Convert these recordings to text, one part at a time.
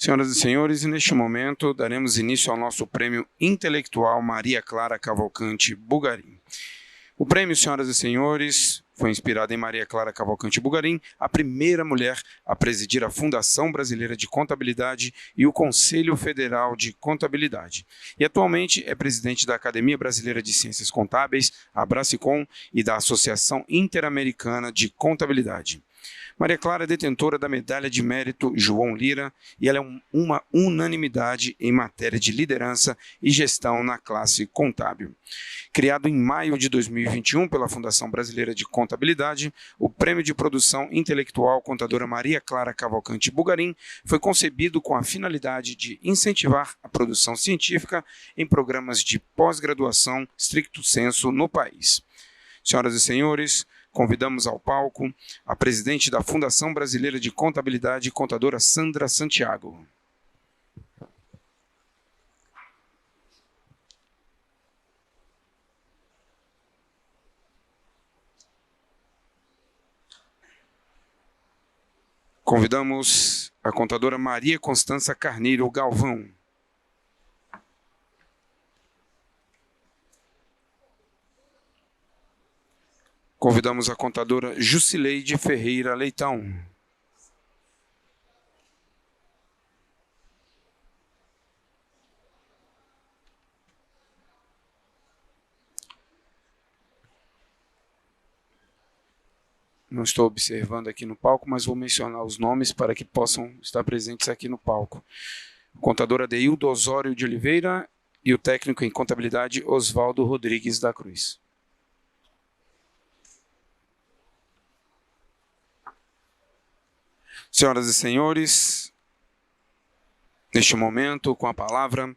Senhoras e senhores, neste momento daremos início ao nosso prêmio intelectual Maria Clara Cavalcante Bugarim. O prêmio, senhoras e senhores, foi inspirado em Maria Clara Cavalcante Bugarim, a primeira mulher a presidir a Fundação Brasileira de Contabilidade e o Conselho Federal de Contabilidade. E atualmente é presidente da Academia Brasileira de Ciências Contábeis, a Brasicom, e da Associação Interamericana de Contabilidade. Maria Clara é detentora da Medalha de Mérito João Lira e ela é uma unanimidade em matéria de liderança e gestão na classe contábil. Criado em maio de 2021 pela Fundação Brasileira de Contabilidade, o Prêmio de Produção Intelectual Contadora Maria Clara Cavalcante Bugarim foi concebido com a finalidade de incentivar a produção científica em programas de pós-graduação stricto sensu no país. Senhoras e senhores, convidamos ao palco a presidente da Fundação Brasileira de Contabilidade, contadora Sandra Santiago. Convidamos a contadora Maria Constança Carneiro Galvão. Convidamos a contadora Jusileide Ferreira Leitão. Não estou observando aqui no palco, mas vou mencionar os nomes para que possam estar presentes aqui no palco. Contadora Adeildo Osório de Oliveira e o técnico em contabilidade Oswaldo Rodrigues da Cruz. Senhoras e senhores, neste momento, com a palavra,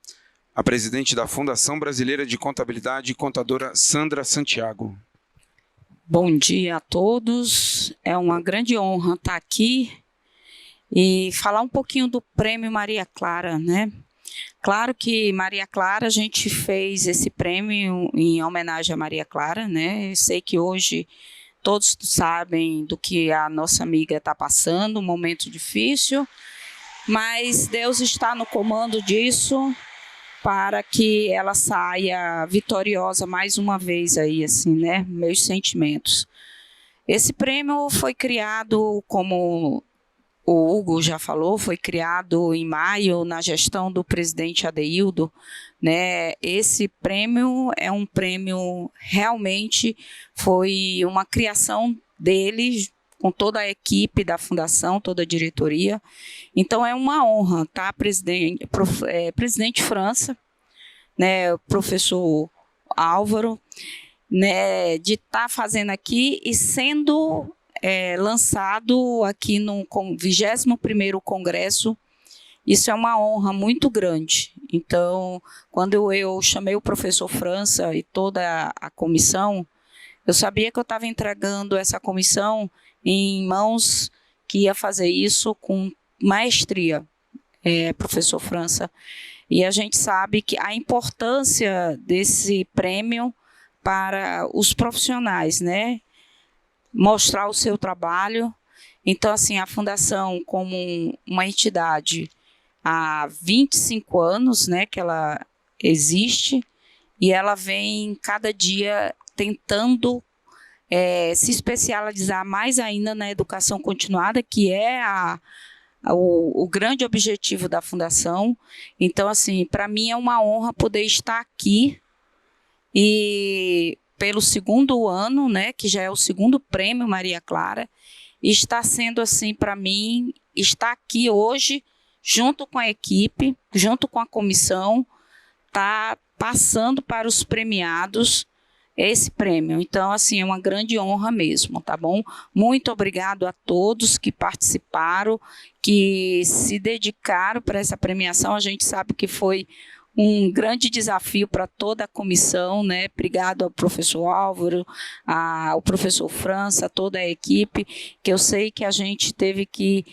a presidente da Fundação Brasileira de Contabilidade, contadora Sandra Santiago. Bom dia a todos, é uma grande honra estar aqui e falar um pouquinho do Prêmio Maria Clara, né? Claro que Maria Clara, a gente fez esse prêmio em homenagem a Maria Clara, né? Eu sei que hoje todos sabem do que a nossa amiga está passando, um momento difícil, mas Deus está no comando disso para que ela saia vitoriosa mais uma vez aí, assim, né? Meus sentimentos. Esse prêmio foi criado, como o Hugo já falou, foi criado em maio na gestão do presidente Adeildo, né? Esse prêmio é um prêmio, realmente foi uma criação dele, com toda a equipe da fundação, toda a diretoria. Então é uma honra, tá, presidente França, né, o professor Álvaro, né, de estar fazendo aqui e sendo lançado aqui no 21º Congresso. Isso é uma honra muito grande. Então, quando eu chamei o professor França e toda a comissão, eu sabia que eu estava entregando essa comissão em mãos que ia fazer isso com maestria, professor França. E a gente sabe que a importância desse prêmio para os profissionais, né? Mostrar o seu trabalho. Então, assim, a Fundação, como uma entidade há 25 anos, né, que ela existe, e ela vem cada dia tentando se especializar mais ainda na educação continuada, que é o grande objetivo da Fundação. Então, assim, para mim é uma honra poder estar aqui e pelo segundo ano, né, que já é o segundo prêmio Maria Clara, e está sendo assim para mim, estar aqui hoje, junto com a equipe, junto com a comissão, tá passando para os premiados esse prêmio. Então, assim, é uma grande honra mesmo, tá bom? Muito obrigado a todos que participaram, que se dedicaram para essa premiação. A gente sabe que foi um grande desafio para toda a comissão, né? Obrigado ao professor Álvaro, ao professor França, a toda a equipe, que eu sei que a gente teve que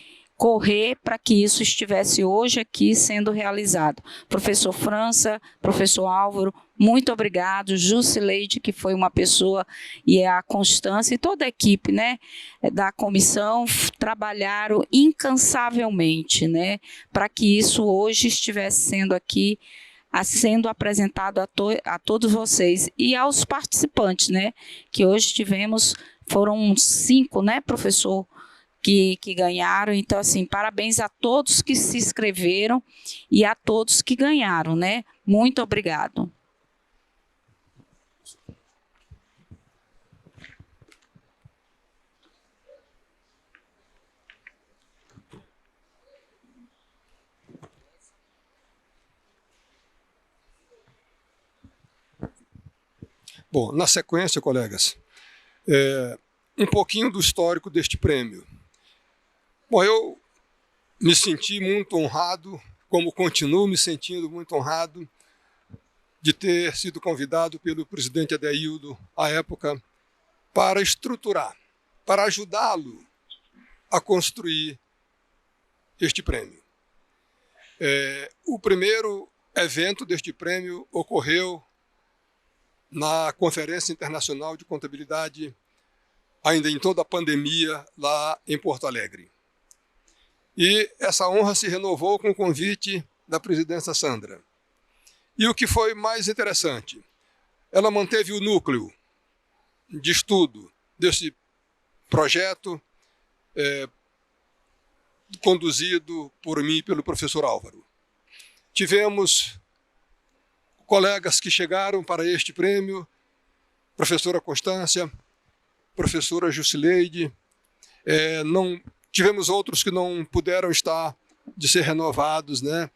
correr para que isso estivesse hoje aqui sendo realizado. Professor França, professor Álvaro, muito obrigado. Jusileide, que foi uma pessoa, e a Constância e toda a equipe, né, da comissão trabalharam incansavelmente, né, para que isso hoje estivesse sendo aqui, sendo apresentado a todos vocês e aos participantes, né, que hoje tivemos, foram 5, né, professor, que ganharam. Então, assim, parabéns a todos que se inscreveram e a todos que ganharam, né, muito obrigado. Bom, na sequência, colegas, um pouquinho do histórico deste prêmio. Bom, eu me senti muito honrado, como continuo me sentindo muito honrado, de ter sido convidado pelo presidente Adeildo, à época, para estruturar, para ajudá-lo a construir este prêmio. O primeiro evento deste prêmio ocorreu na Conferência Internacional de Contabilidade, ainda em toda a pandemia, lá em Porto Alegre. E essa honra se renovou com o convite da presidência Sandra. E o que foi mais interessante, ela manteve o núcleo de estudo desse projeto, conduzido por mim e pelo professor Álvaro. Tivemos colegas que chegaram para este prêmio, professora Constância, professora Jusileide, tivemos outros que não puderam estar de ser renovados, né?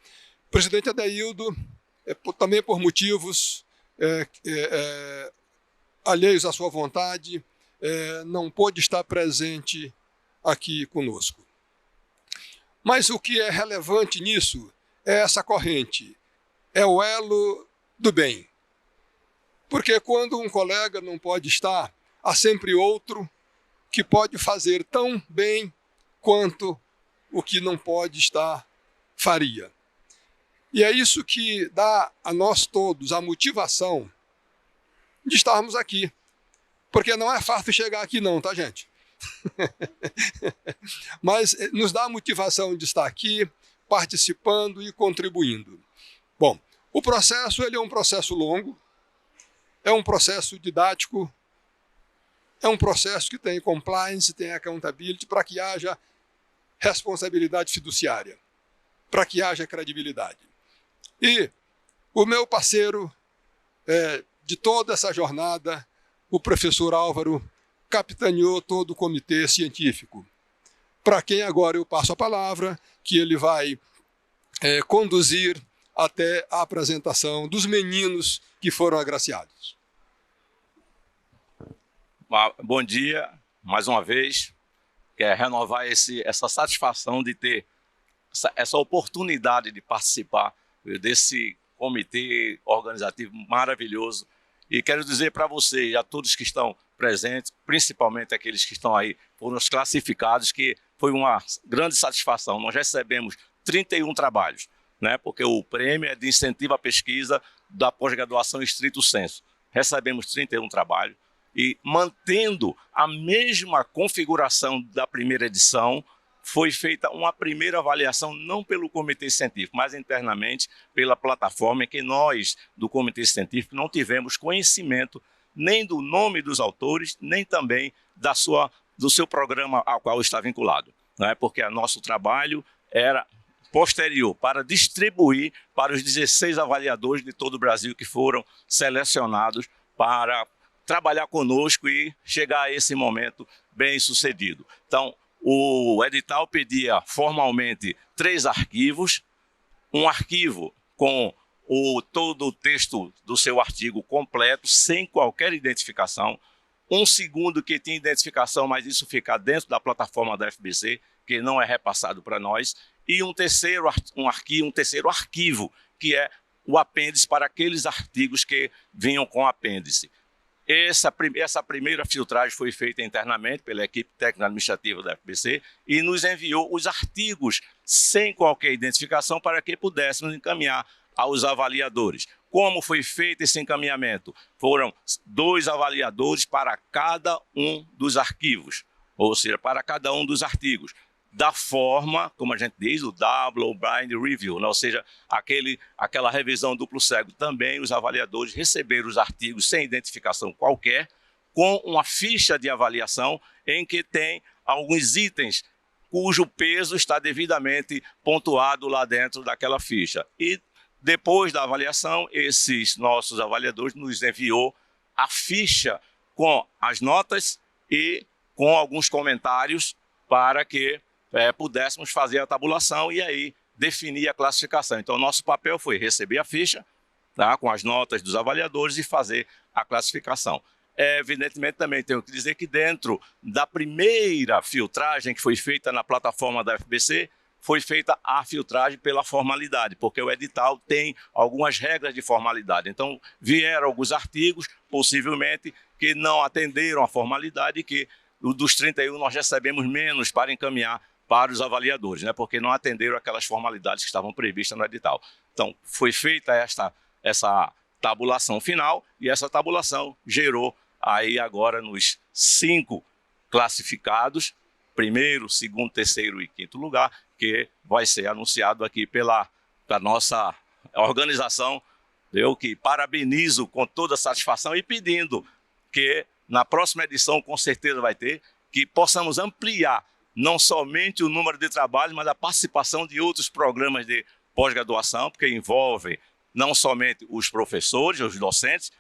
O presidente Adeildo, também por motivos alheios à sua vontade, não pôde estar presente aqui conosco. Mas o que é relevante nisso é essa corrente, é o elo do bem. Porque quando um colega não pode estar, há sempre outro que pode fazer tão bem quanto o que não pode estar faria. E é isso que dá a nós todos a motivação de estarmos aqui. Porque não é fácil chegar aqui não, tá, gente? Mas nos dá a motivação de estar aqui, participando e contribuindo. Bom, o processo ele é um processo longo, é um processo didático, é um processo que tem compliance, tem accountability, para que haja responsabilidade fiduciária, para que haja credibilidade. E o meu parceiro de toda essa jornada, o professor Álvaro, capitaneou todo o comitê científico, para quem agora eu passo a palavra, que ele vai conduzir até a apresentação dos meninos que foram agraciados. Bom dia, mais uma vez. Quero renovar essa satisfação de ter essa oportunidade de participar desse comitê organizativo maravilhoso. E quero dizer para vocês, a todos que estão presentes, principalmente aqueles que estão aí, foram os classificados, que foi uma grande satisfação. Nós recebemos 31 trabalhos, né? Porque o prêmio é de incentivo à pesquisa da pós-graduação estrito sensu. Recebemos 31 trabalhos e, mantendo a mesma configuração da primeira edição, foi feita uma primeira avaliação, não pelo comitê científico, mas internamente pela plataforma, em que nós, do comitê científico, não tivemos conhecimento nem do nome dos autores, nem também do seu programa ao qual está vinculado, né? Porque o nosso trabalho era posterior, para distribuir para os 16 avaliadores de todo o Brasil que foram selecionados para trabalhar conosco e chegar a esse momento bem sucedido. Então, o edital pedia formalmente 3 arquivos, um arquivo com todo o texto do seu artigo completo, sem qualquer identificação, um segundo que tinha identificação, mas isso fica dentro da plataforma da FBC, que não é repassado para nós, e um terceiro arquivo, que é o apêndice para aqueles artigos que vinham com apêndice. Essa primeira filtragem foi feita internamente pela equipe técnico-administrativa da FBC e nos enviou os artigos sem qualquer identificação para que pudéssemos encaminhar aos avaliadores. Como foi feito esse encaminhamento? Foram 2 avaliadores para cada um dos arquivos, ou seja, para cada um dos artigos, da forma, como a gente diz, o Double Blind Review, né? Ou seja, aquela revisão duplo cego. Também os avaliadores receberam os artigos sem identificação qualquer, com uma ficha de avaliação em que tem alguns itens cujo peso está devidamente pontuado lá dentro daquela ficha. E depois da avaliação, esses nossos avaliadores nos enviou a ficha com as notas e com alguns comentários para que pudéssemos fazer a tabulação e aí definir a classificação. Então, nosso papel foi receber a ficha, tá, com as notas dos avaliadores e fazer a classificação. Evidentemente, também tenho que dizer que dentro da primeira filtragem que foi feita na plataforma da FBC, foi feita a filtragem pela formalidade, porque o edital tem algumas regras de formalidade. Então, vieram alguns artigos, possivelmente, que não atenderam à formalidade e que dos 31 nós recebemos menos para encaminhar para os avaliadores, né, porque não atenderam aquelas formalidades que estavam previstas no edital. Então, foi feita essa tabulação final e essa tabulação gerou aí agora nos 5 classificados, primeiro, segundo, terceiro e quinto lugar, que vai ser anunciado aqui pela nossa organização. Eu que parabenizo com toda satisfação e pedindo que na próxima edição, com certeza vai ter, que possamos ampliar não somente o número de trabalhos, mas a participação de outros programas de pós-graduação, porque envolvem não somente os professores, os docentes,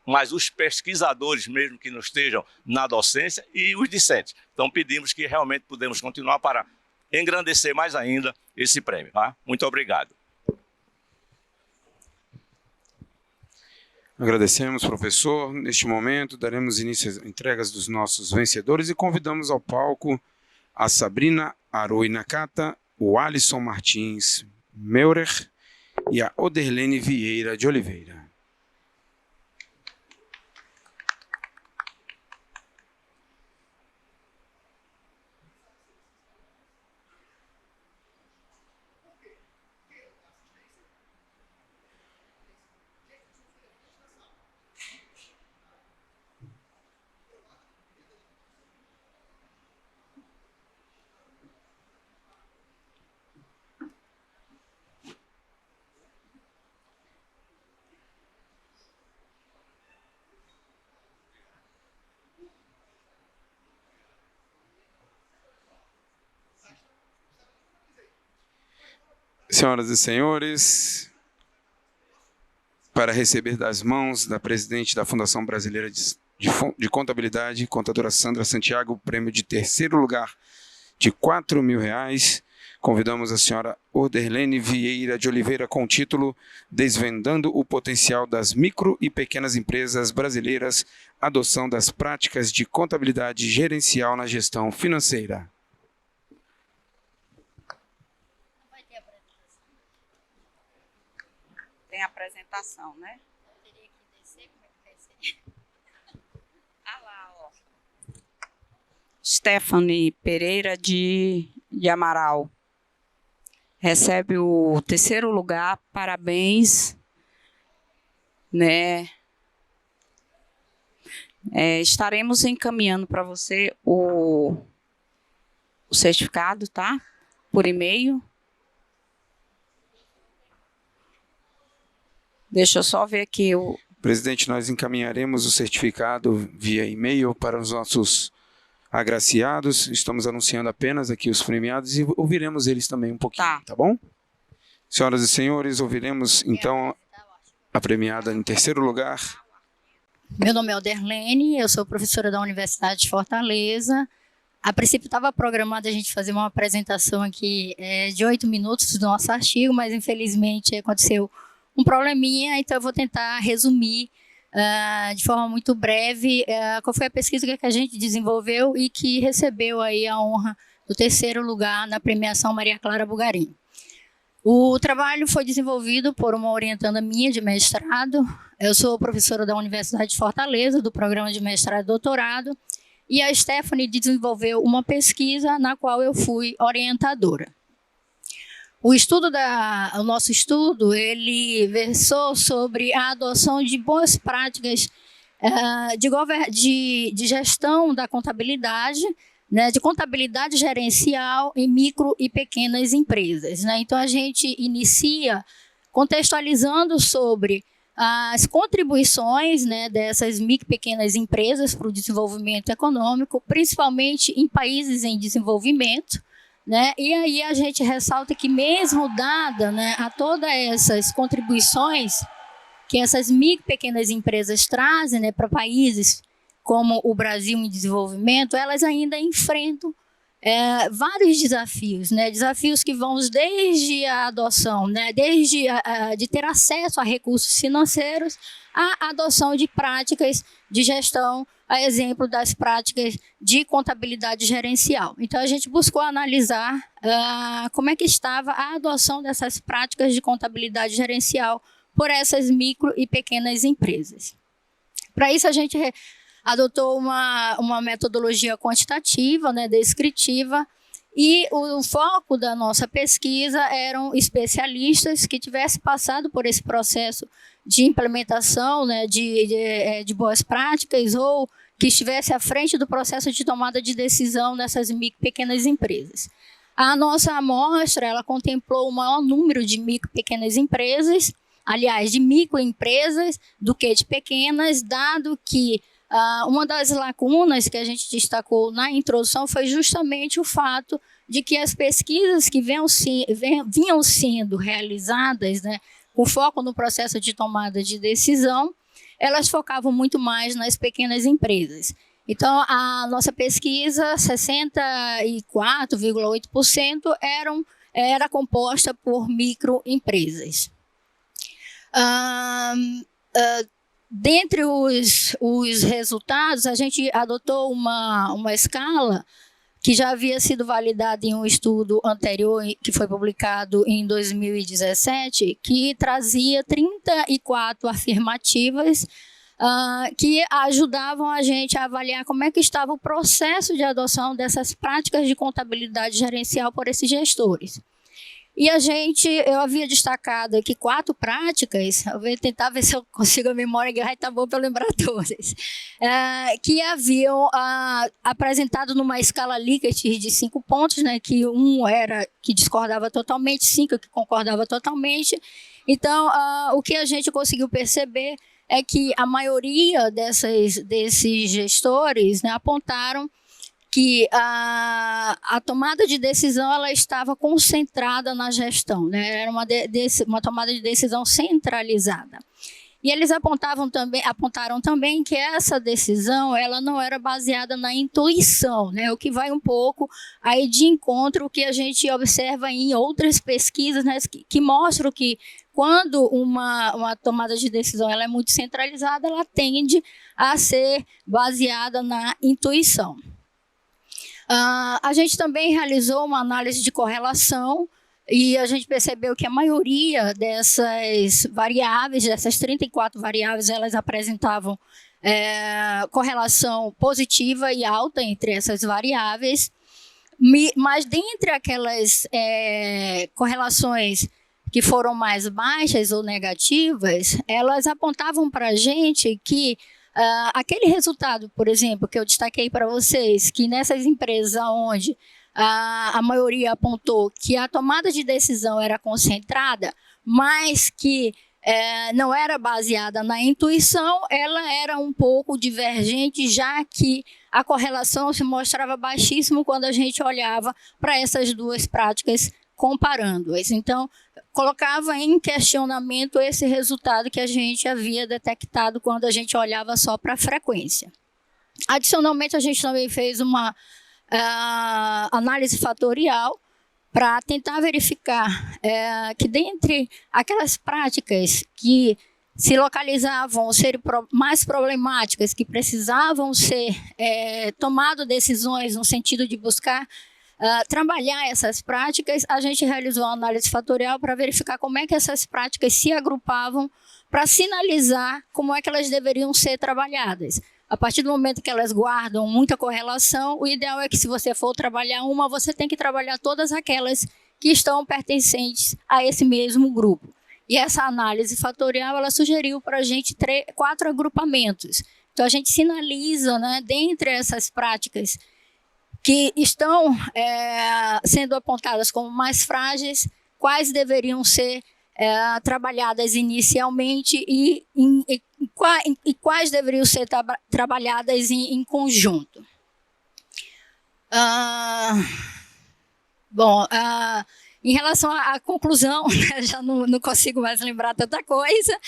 mas os pesquisadores mesmo que não estejam na docência e os discentes. Então pedimos que realmente podemos continuar para engrandecer mais ainda esse prêmio. Tá? Muito obrigado. Agradecemos, professor. Neste momento, daremos início às entregas dos nossos vencedores e convidamos ao palco a Sabrina Aroi Nakata, o Alisson Martins Meurer e a Oderlene Vieira de Oliveira. Senhoras e senhores, para receber das mãos da presidente da Fundação Brasileira de Contabilidade, contadora Sandra Santiago, o prêmio de terceiro lugar de R$4.000, convidamos a senhora Oderlene Vieira de Oliveira com o título Desvendando o Potencial das Micro e Pequenas Empresas Brasileiras, Adoção das Práticas de Contabilidade Gerencial na Gestão Financeira. Tem apresentação, né? Eu teria que descer, como é que vai ser? Ah lá, ó. Stephanie Pereira de Amaral. Recebe o terceiro lugar, parabéns, né? Estaremos encaminhando para você o certificado, tá? Por e-mail. Deixa eu só ver aqui o... Presidente, nós encaminharemos o certificado via e-mail para os nossos agraciados. Estamos anunciando apenas aqui os premiados e ouviremos eles também um pouquinho, tá bom? Senhoras e senhores, ouviremos então a premiada em terceiro lugar. Meu nome é Oderlene, eu sou professora da Universidade de Fortaleza. A princípio estava programado a gente fazer uma apresentação aqui de 8 minutos do nosso artigo, mas infelizmente aconteceu um probleminha, então eu vou tentar resumir de forma muito breve qual foi a pesquisa que a gente desenvolveu e que recebeu aí a honra do terceiro lugar na premiação Maria Clara Bugarim. O trabalho foi desenvolvido por uma orientanda minha de mestrado. Eu sou professora da Universidade de Fortaleza, do programa de mestrado e doutorado, e a Stephanie desenvolveu uma pesquisa na qual eu fui orientadora. O nosso estudo, ele versou sobre a adoção de boas práticas de gestão da contabilidade, né, de contabilidade gerencial em micro e pequenas empresas, né? Então, a gente inicia contextualizando sobre as contribuições, né, dessas micro e pequenas empresas para o desenvolvimento econômico, principalmente em países em desenvolvimento, né? E aí a gente ressalta que mesmo dada, né, a todas essas contribuições que essas micro e pequenas empresas trazem, né, para países como o Brasil em desenvolvimento, elas ainda enfrentam vários desafios, né? Desafios que vão desde a adoção, né? Desde de ter acesso a recursos financeiros, a adoção de práticas de gestão, a exemplo das práticas de contabilidade gerencial. Então, a gente buscou analisar como é que estava a adoção dessas práticas de contabilidade gerencial por essas micro e pequenas empresas. Para isso, a gente adotou uma metodologia quantitativa, né, descritiva, e o foco da nossa pesquisa eram especialistas que tivessem passado por esse processo de implementação, né, de boas práticas, ou que estivesse à frente do processo de tomada de decisão nessas micro e pequenas empresas. A nossa amostra, ela contemplou o maior número de micro e pequenas empresas, aliás, de microempresas do que de pequenas, dado que uma das lacunas que a gente destacou na introdução foi justamente o fato de que as pesquisas que vinham sendo realizadas, né, com foco no processo de tomada de decisão, elas focavam muito mais nas pequenas empresas. Então, a nossa pesquisa, 64,8% era composta por microempresas. Dentre os resultados, a gente adotou uma escala que já havia sido validada em um estudo anterior, que foi publicado em 2017, que trazia 34 afirmativas que ajudavam a gente a avaliar como é que estava o processo de adoção dessas práticas de contabilidade gerencial por esses gestores. E eu havia destacado aqui 4 práticas, eu vou tentar ver se eu consigo a memória, que vai estar bom para lembrar todas, que haviam apresentado numa escala Likert de 5 pontos, né, que 1 era que discordava totalmente, 5 que concordava totalmente. Então, o que a gente conseguiu perceber é que a maioria desses gestores, né, apontaram que a tomada de decisão ela estava concentrada na gestão, né? Era uma tomada de decisão centralizada. E eles apontaram também que essa decisão ela não era baseada na intuição, né? O que vai um pouco aí de encontro ao que a gente observa em outras pesquisas, né? que mostram que quando uma tomada de decisão ela é muito centralizada, ela tende a ser baseada na intuição. A gente também realizou uma análise de correlação e a gente percebeu que a maioria dessas variáveis, dessas 34 variáveis, elas apresentavam correlação positiva e alta entre essas variáveis, mas dentre aquelas correlações que foram mais baixas ou negativas, elas apontavam para a gente que aquele resultado, por exemplo, que eu destaquei para vocês, que nessas empresas onde a maioria apontou que a tomada de decisão era concentrada, mas que não era baseada na intuição, ela era um pouco divergente, já que a correlação se mostrava baixíssima quando a gente olhava para essas duas práticas comparando-as. Então, colocava em questionamento esse resultado que a gente havia detectado quando a gente olhava só para a frequência. Adicionalmente, a gente também fez uma análise fatorial para tentar verificar que dentre aquelas práticas que se localizavam ser mais problemáticas, que precisavam ser tomadas decisões no sentido de buscar trabalhar essas práticas, a gente realizou uma análise fatorial para verificar como é que essas práticas se agrupavam para sinalizar como é que elas deveriam ser trabalhadas. A partir do momento que elas guardam muita correlação, o ideal é que, se você for trabalhar uma, você tem que trabalhar todas aquelas que estão pertencentes a esse mesmo grupo. E essa análise fatorial, ela sugeriu para a gente 4 agrupamentos. Então, a gente sinaliza, né, dentre essas práticas que estão sendo apontadas como mais frágeis, quais deveriam ser trabalhadas inicialmente e quais deveriam ser trabalhadas em conjunto. Em relação à conclusão, já não consigo mais lembrar tanta coisa.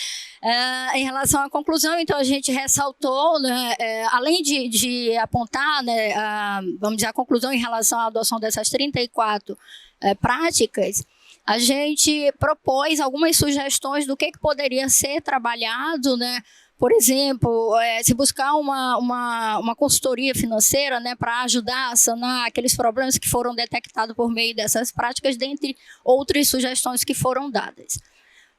Em relação à conclusão, então, a gente ressaltou, né, além de apontar, né, vamos dizer, a conclusão em relação à adoção dessas 34 práticas, a gente propôs algumas sugestões do que poderia ser trabalhado, né? Por exemplo, se buscar uma consultoria financeira, né, para ajudar a sanar aqueles problemas que foram detectados por meio dessas práticas, dentre outras sugestões que foram dadas.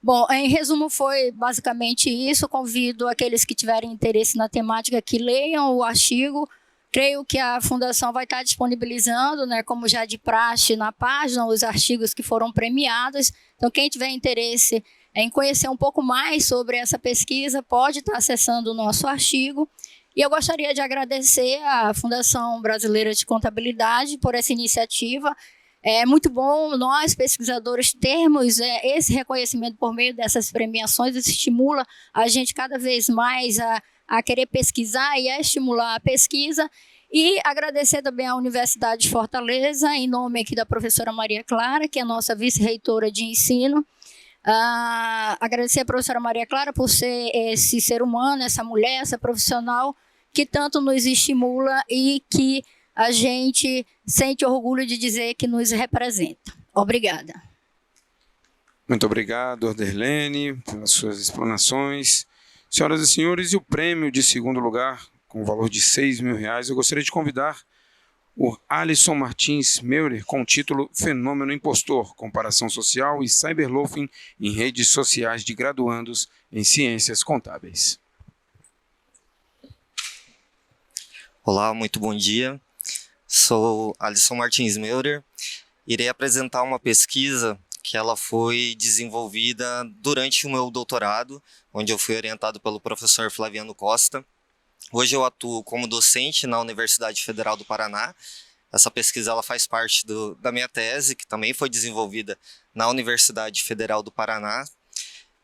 Bom, em resumo, foi basicamente isso. Convido aqueles que tiverem interesse na temática que leiam o artigo. Creio que a Fundação vai estar disponibilizando, né, como já de praxe, na página, os artigos que foram premiados. Então, quem tiver interesse em conhecer um pouco mais sobre essa pesquisa, pode estar acessando o nosso artigo. E eu gostaria de agradecer à Fundação Brasileira de Contabilidade por essa iniciativa. É muito bom nós, pesquisadores, termos esse reconhecimento por meio dessas premiações. Isso estimula a gente cada vez mais a querer pesquisar e a estimular a pesquisa. E agradecer também à Universidade de Fortaleza, em nome aqui da professora Maria Clara, que é a nossa vice-reitora de ensino. Agradecer à professora Maria Clara por ser esse ser humano, essa mulher, essa profissional que tanto nos estimula e que a gente sente orgulho de dizer que nos representa. Obrigada. Muito obrigado, Orderlene, pelas suas explanações. Senhoras e senhores, e o prêmio de segundo lugar, com o valor de R$6.000, eu gostaria de convidar o Alisson Martins Meurer, com o título Fenômeno Impostor, Comparação Social e Cyberloafing em Redes Sociais de Graduandos em Ciências Contábeis. Olá, muito bom dia. Sou Alisson Martins Meurer. Irei apresentar uma pesquisa que ela foi desenvolvida durante o meu doutorado, onde eu fui orientado pelo professor Flaviano Costa. Hoje eu atuo como docente na Universidade Federal do Paraná. Essa pesquisa ela faz parte da minha tese, que também foi desenvolvida na Universidade Federal do Paraná.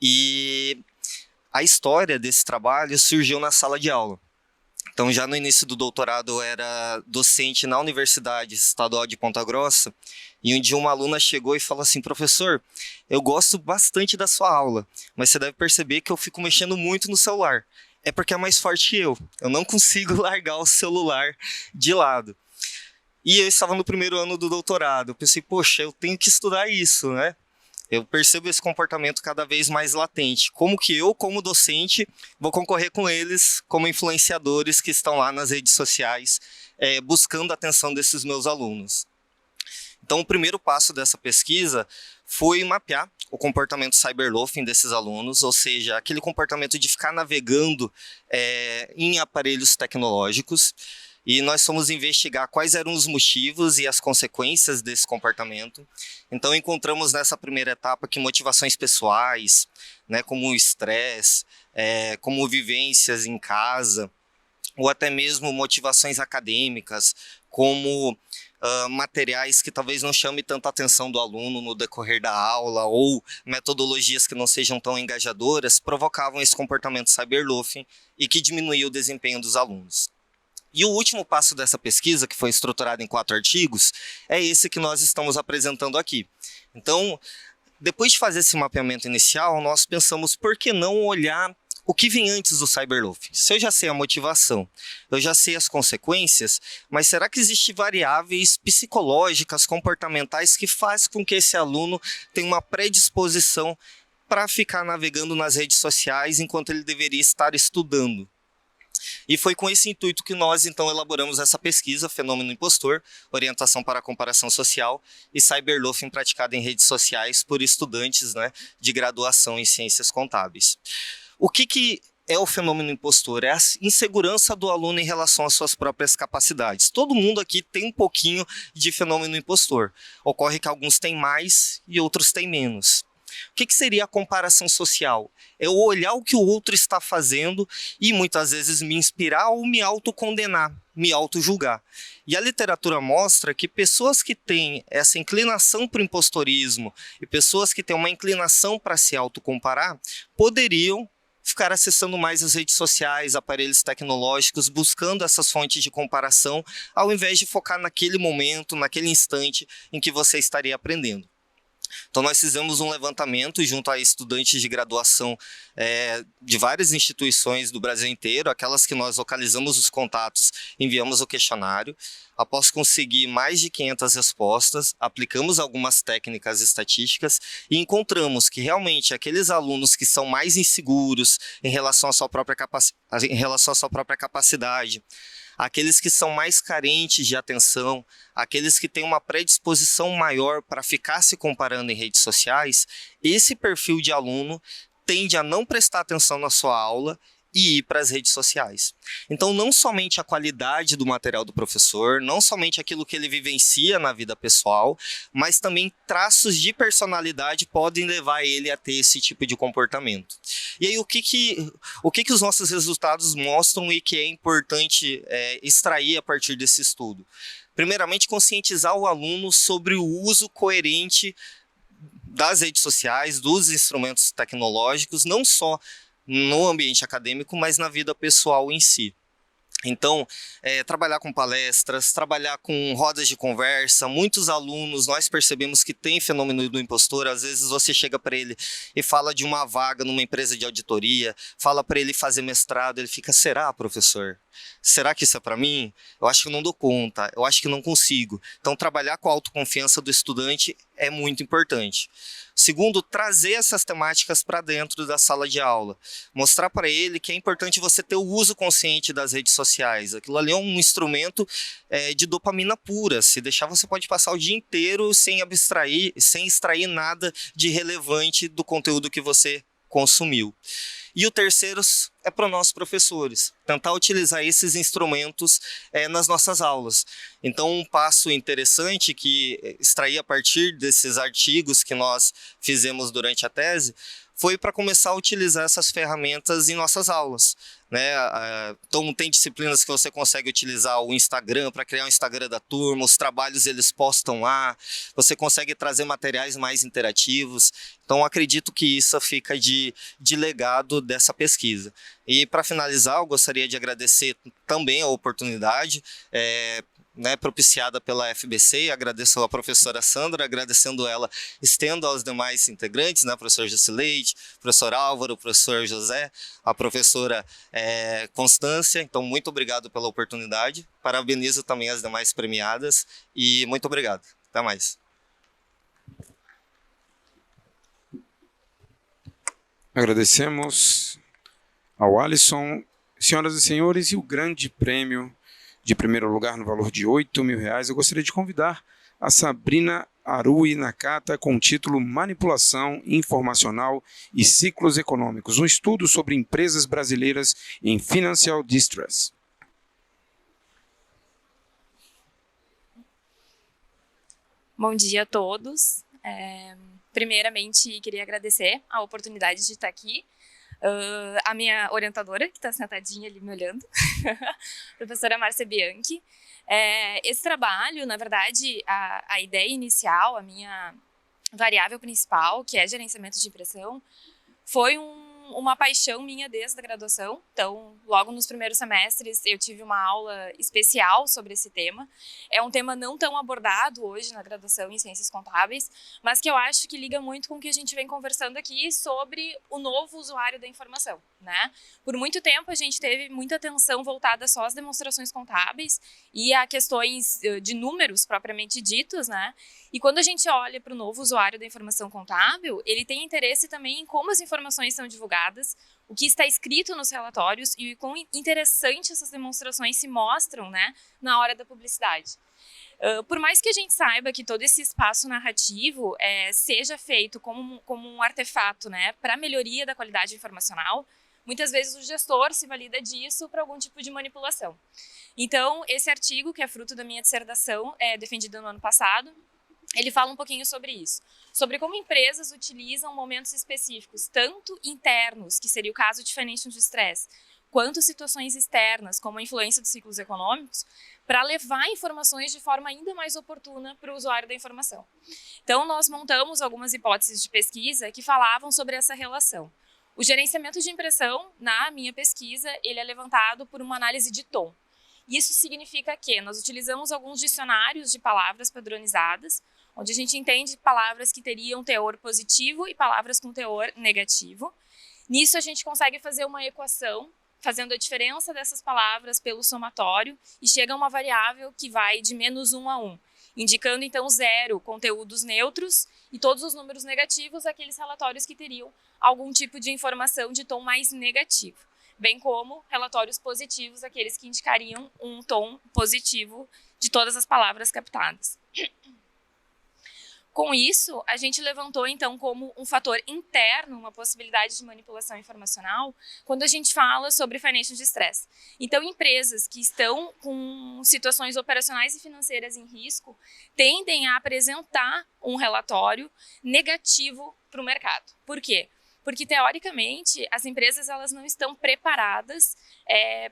E a história desse trabalho surgiu na sala de aula. Então, já no início do doutorado, eu era docente na Universidade Estadual de Ponta Grossa, e um dia uma aluna chegou e falou assim: professor, eu gosto bastante da sua aula, mas você deve perceber que eu fico mexendo muito no celular. É porque é mais forte que eu não consigo largar o celular de lado. E eu estava no primeiro ano do doutorado, eu pensei, poxa, eu tenho que estudar isso, né? Eu percebo esse comportamento cada vez mais latente. Como que eu, como docente, vou concorrer com eles como influenciadores que estão lá nas redes sociais, buscando a atenção desses meus alunos. Então, o primeiro passo dessa pesquisa foi mapear o comportamento cyberloafing desses alunos, ou seja, aquele comportamento de ficar navegando em aparelhos tecnológicos. E nós fomos investigar quais eram os motivos e as consequências desse comportamento. Então, encontramos nessa primeira etapa que motivações pessoais, né, como o estresse, como vivências em casa, ou até mesmo motivações acadêmicas, como materiais que talvez não chamem tanta atenção do aluno no decorrer da aula, ou metodologias que não sejam tão engajadoras, provocavam esse comportamento cyberloafing e que diminuía o desempenho dos alunos. E o último passo dessa pesquisa, que foi estruturada em 4 artigos, é esse que nós estamos apresentando aqui. Então, depois de fazer esse mapeamento inicial, nós pensamos, por que não olhar o que vem antes do cyberloafing? Se eu já sei a motivação, eu já sei as consequências, mas será que existem variáveis psicológicas, comportamentais, que fazem com que esse aluno tenha uma predisposição para ficar navegando nas redes sociais enquanto ele deveria estar estudando? E foi com esse intuito que nós, então, elaboramos essa pesquisa, Fenômeno Impostor, Orientação para a Comparação Social e Cyberloafing praticada em redes sociais por estudantes, né, de graduação em Ciências Contábeis. O que é o fenômeno impostor? É a insegurança do aluno em relação às suas próprias capacidades. Todo mundo aqui tem um pouquinho de fenômeno impostor. Ocorre que alguns têm mais e outros têm menos. O que seria a comparação social? É o olhar o que o outro está fazendo e muitas vezes me inspirar ou me autocondenar, me autojulgar. E a literatura mostra que pessoas que têm essa inclinação para o impostorismo e pessoas que têm uma inclinação para se autocomparar poderiam ficar acessando mais as redes sociais, aparelhos tecnológicos, buscando essas fontes de comparação, ao invés de focar naquele momento, naquele instante em que você estaria aprendendo. Então nós fizemos um levantamento junto a estudantes de graduação de várias instituições do Brasil inteiro, aquelas que nós localizamos os contatos, enviamos o questionário. Após conseguir mais de 500 respostas, aplicamos algumas técnicas estatísticas e encontramos que realmente aqueles alunos que são mais inseguros em relação à sua própria capacidade, aqueles que são mais carentes de atenção, aqueles que têm uma predisposição maior para ficar se comparando em redes sociais, esse perfil de aluno tende a não prestar atenção na sua aula e ir para as redes sociais. Então, não somente a qualidade do material do professor, não somente aquilo que ele vivencia na vida pessoal, mas também traços de personalidade podem levar ele a ter esse tipo de comportamento. E aí, o que os nossos resultados mostram e que é importante extrair a partir desse estudo? Primeiramente, conscientizar o aluno sobre o uso coerente das redes sociais, dos instrumentos tecnológicos, não só no ambiente acadêmico, mas na vida pessoal em si. Então, trabalhar com palestras, trabalhar com rodas de conversa, muitos alunos, nós percebemos que tem fenômeno do impostor, às vezes você chega para ele e fala de uma vaga numa empresa de auditoria, fala para ele fazer mestrado, ele fica, será, professor? Será que isso é para mim? Eu acho que eu não dou conta, eu acho que não consigo. Então, trabalhar com a autoconfiança do estudante é muito importante. Segundo, trazer essas temáticas para dentro da sala de aula. Mostrar para ele que é importante você ter o uso consciente das redes sociais. Aquilo ali é um instrumento de dopamina pura. Se deixar, você pode passar o dia inteiro sem extrair nada de relevante do conteúdo que você consumiu. E o terceiro é para nós professores, tentar utilizar esses instrumentos nas nossas aulas. Então, um passo interessante que extraí a partir desses artigos que nós fizemos durante a tese foi para começar a utilizar essas ferramentas em nossas aulas, né? Então, tem disciplinas que você consegue utilizar o Instagram para criar um Instagram da turma, os trabalhos eles postam lá, você consegue trazer materiais mais interativos. Então, acredito que isso fica de legado dessa pesquisa. E, para finalizar, eu gostaria de agradecer também a oportunidade propiciada pela FBC, agradeço a professora Sandra, agradecendo ela, estendo aos demais integrantes, né, professor Jusileide, professor Álvaro, professor José, a professora Constância. Então, muito obrigado pela oportunidade, parabenizo também as demais premiadas e muito obrigado. Até mais. Agradecemos ao Alisson. Senhoras e senhores, e o grande prêmio de primeiro lugar no valor de R$8.000, eu gostaria de convidar a Sabrina Arui Nakata com o título Manipulação Informacional e Ciclos Econômicos, um estudo sobre empresas brasileiras em Financial Distress. Bom dia a todos. Primeiramente, queria agradecer a oportunidade de estar aqui. A minha orientadora, que está sentadinha ali me olhando, professora Márcia Bianchi. Esse trabalho, na verdade, a ideia inicial, a minha variável principal, que é gerenciamento de impressão, foi uma paixão minha desde a graduação. Então, logo nos primeiros semestres, eu tive uma aula especial sobre esse tema. É um tema não tão abordado hoje na graduação em Ciências Contábeis, mas que eu acho que liga muito com o que a gente vem conversando aqui sobre o novo usuário da informação, né? Por muito tempo, a gente teve muita atenção voltada só às demonstrações contábeis e a questões de números propriamente ditos, né? E quando a gente olha para o novo usuário da informação contábil, ele tem interesse também em como as informações são divulgadas, o que está escrito nos relatórios e o quão interessante essas demonstrações se mostram, né, na hora da publicidade. Por mais que a gente saiba que todo esse espaço narrativo seja feito como um artefato, né, para a melhoria da qualidade informacional, muitas vezes o gestor se valida disso para algum tipo de manipulação. Então, esse artigo, que é fruto da minha dissertação, defendida no ano passado, ele fala um pouquinho sobre isso, sobre como empresas utilizam momentos específicos, tanto internos, que seria o caso de financial distress, quanto situações externas, como a influência dos ciclos econômicos, para levar informações de forma ainda mais oportuna para o usuário da informação. Então, nós montamos algumas hipóteses de pesquisa que falavam sobre essa relação. O gerenciamento de impressão, na minha pesquisa, ele é levantado por uma análise de tom. Isso significa que nós utilizamos alguns dicionários de palavras padronizadas, onde a gente entende palavras que teriam teor positivo e palavras com teor negativo. Nisso, a gente consegue fazer uma equação, fazendo a diferença dessas palavras pelo somatório, e chega a uma variável que vai de -1 a 1, indicando, então, 0 conteúdos neutros e todos os números negativos, aqueles relatórios que teriam algum tipo de informação de tom mais negativo, bem como relatórios positivos, aqueles que indicariam um tom positivo de todas as palavras captadas. Com isso, a gente levantou, então, como um fator interno, uma possibilidade de manipulação informacional, quando a gente fala sobre financial distress. Então, empresas que estão com situações operacionais e financeiras em risco tendem a apresentar um relatório negativo para o mercado. Por quê? Porque, teoricamente, as empresas elas não estão preparadas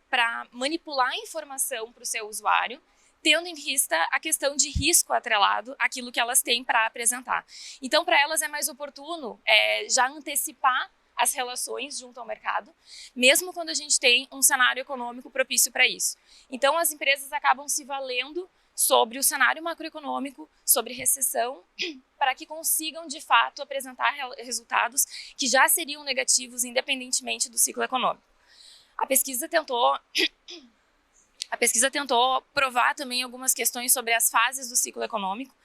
para manipular a informação para o seu usuário, tendo em vista a questão de risco atrelado àquilo que elas têm para apresentar. Então, para elas é mais oportuno já antecipar as relações junto ao mercado, mesmo quando a gente tem um cenário econômico propício para isso. Então, as empresas acabam se valendo sobre o cenário macroeconômico, sobre recessão, para que consigam, de fato, apresentar resultados que já seriam negativos, independentemente do ciclo econômico. A pesquisa tentou provar também algumas questões sobre as fases do ciclo econômico.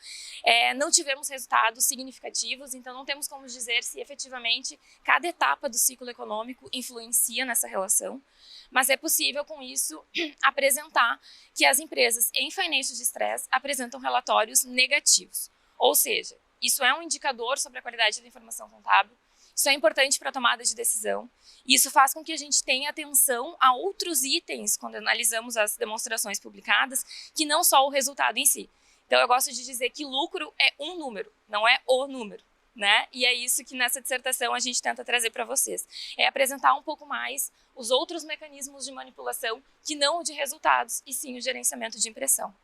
Não tivemos resultados significativos, então não temos como dizer se efetivamente cada etapa do ciclo econômico influencia nessa relação, mas é possível com isso apresentar que as empresas em financial distress apresentam relatórios negativos. Ou seja, isso é um indicador sobre a qualidade da informação contábil. Isso é importante para a tomada de decisão, e isso faz com que a gente tenha atenção a outros itens quando analisamos as demonstrações publicadas, que não só o resultado em si. Então, eu gosto de dizer que lucro é um número, não é o número, né? E é isso que nessa dissertação a gente tenta trazer para vocês. É apresentar um pouco mais os outros mecanismos de manipulação, que não o de resultados, e sim o gerenciamento de impressão.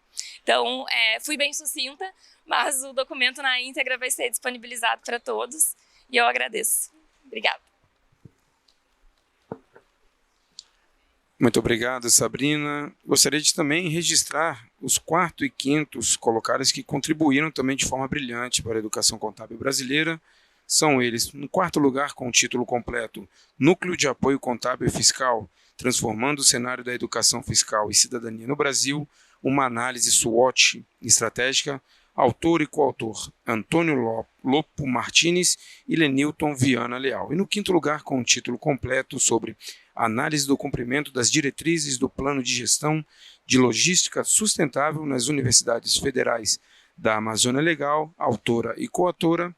Então, fui bem sucinta, mas o documento na íntegra vai ser disponibilizado para todos. E eu agradeço. Obrigada. Muito obrigado, Sabrina. Gostaria de também registrar os 4º e 5º colocados que contribuíram também de forma brilhante para a educação contábil brasileira. São eles, no 4º lugar, com o título completo, Núcleo de Apoio Contábil e Fiscal, transformando o cenário da educação fiscal e cidadania no Brasil, uma análise SWOT estratégica, autor e coautor Antônio Lopo Martins e Lenilton Viana Leal. E no 5º lugar, com o título completo sobre Análise do cumprimento das diretrizes do Plano de Gestão de Logística Sustentável nas Universidades Federais da Amazônia Legal, autora e coautora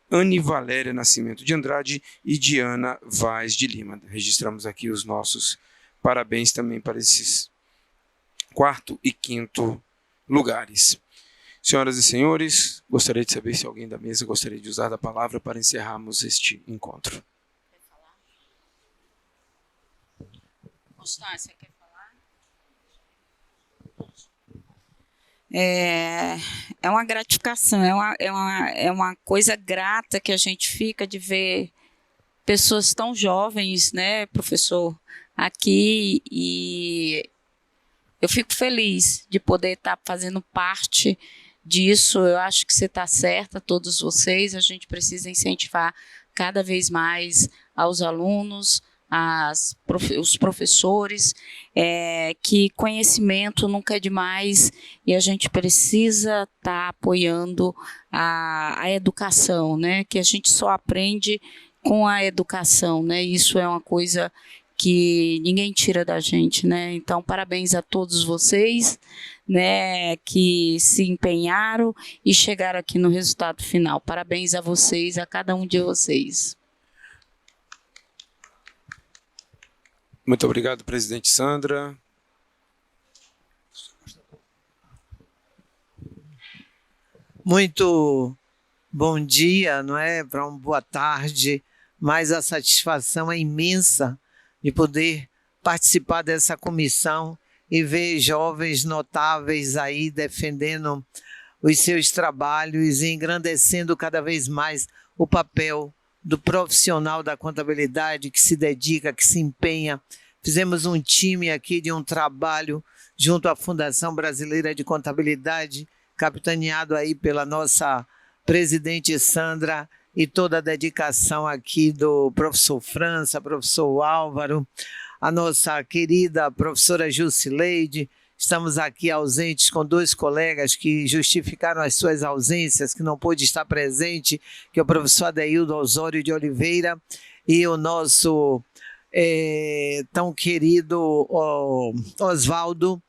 Anne Valéria Nascimento de Andrade e Diana Vaz de Lima. Registramos aqui os nossos parabéns também para esses 4º e 5º lugares. Senhoras e senhores, gostaria de saber se alguém da mesa gostaria de usar da palavra para encerrarmos este encontro. Quer falar? Constância, quer falar? É uma gratificação, é uma coisa grata que a gente fica de ver pessoas tão jovens, né, professor, aqui, e eu fico feliz de poder estar fazendo parte disso. Eu acho que você está certa, todos vocês, a gente precisa incentivar cada vez mais aos alunos, os professores, que conhecimento nunca é demais e a gente precisa estar apoiando a educação, né? Que a gente só aprende com a educação, né? Isso é uma coisa que ninguém tira da gente, né? Então, parabéns a todos vocês, né, que se empenharam e chegaram aqui no resultado final. Parabéns a vocês, a cada um de vocês. Muito obrigado, presidente Sandra. Muito bom dia, não é? Para uma boa tarde, mas a satisfação é imensa de poder participar dessa comissão e ver jovens notáveis aí defendendo os seus trabalhos e engrandecendo cada vez mais o papel do profissional da contabilidade que se dedica, que se empenha. Fizemos um time aqui de um trabalho junto à Fundação Brasileira de Contabilidade, capitaneado aí pela nossa presidente Sandra, e toda a dedicação aqui do professor França, professor Álvaro, a nossa querida professora Jusileide. Estamos aqui ausentes com 2 colegas que justificaram as suas ausências, que não pôde estar presente, que é o professor Adeildo Osório de Oliveira e o nosso tão querido Oswaldo,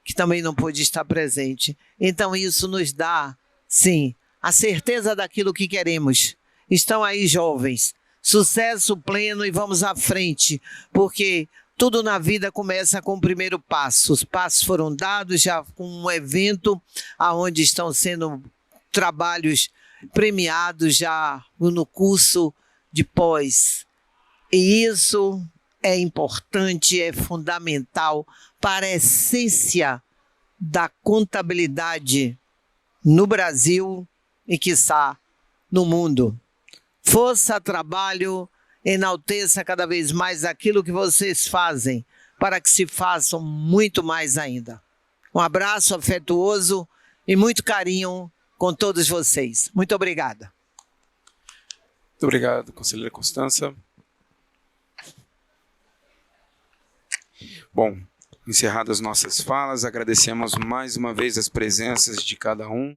que também não pôde estar presente. Então isso nos dá, sim, a certeza daquilo que queremos. Estão aí jovens, sucesso pleno e vamos à frente, porque tudo na vida começa com o primeiro passo. Os passos foram dados já com um evento onde estão sendo trabalhos premiados já no curso de pós. E isso é importante, é fundamental para a essência da contabilidade no Brasil e, quiçá, no mundo. Força, trabalho, enalteça cada vez mais aquilo que vocês fazem, para que se façam muito mais ainda. Um abraço afetuoso e muito carinho com todos vocês. Muito obrigada. Muito obrigado, conselheira Constança. Bom, encerradas nossas falas, agradecemos mais uma vez as presenças de cada um.